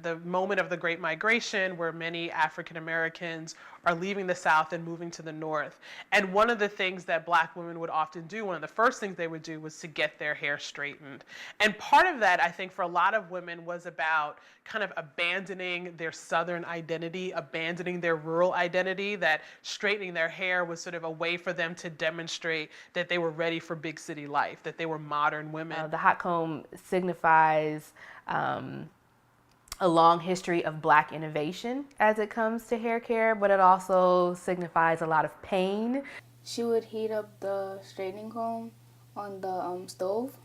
The moment of the Great Migration, where many African Americans are leaving the South and moving to the North. And one of the things that Black women would often do, one of the first things they would do, was to get their hair straightened. And part of that, I think, for a lot of women was about kind of abandoning their Southern identity, abandoning their rural identity, that straightening their hair was sort of a way for them to demonstrate that they were ready for big city life, that they were modern women. The hot comb signifies a long history of Black innovation as it comes to hair care, but it also signifies a lot of pain. She would heat up the straightening comb on the stove,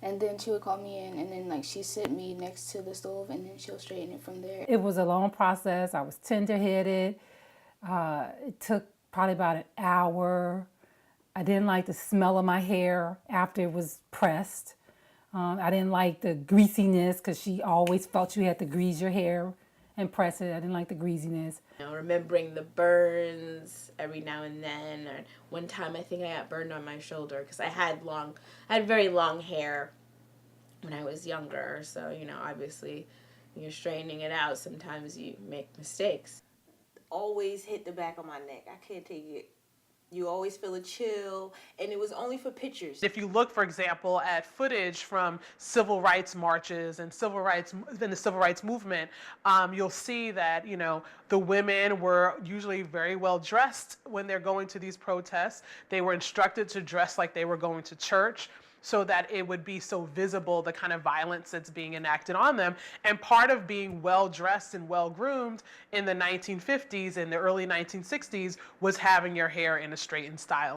and then she would call me in, and then she'd sit me next to the stove, and then she'll straighten it from there. It was a long process. I was tender-headed. It took probably about an hour. I didn't like the smell of my hair after it was pressed. I didn't like the greasiness, because she always felt you had to grease your hair and press it. I didn't like the greasiness. Remembering the burns every now and then. Or one time I think I got burned on my shoulder because I had very long hair when I was younger. So, obviously when you're straightening it out, sometimes you make mistakes. Always hit the back of my neck. I can't take it. You always feel a chill, and it was only for pictures. If you look, for example, at footage from civil rights marches and the civil rights movement, you'll see that, the women were usually very well dressed when they're going to these protests. They were instructed to dress like they were going to church, so that it would be so visible, the kind of violence that's being enacted on them. And part of being well-dressed and well-groomed in the 1950s and the early 1960s was having your hair in a straightened style.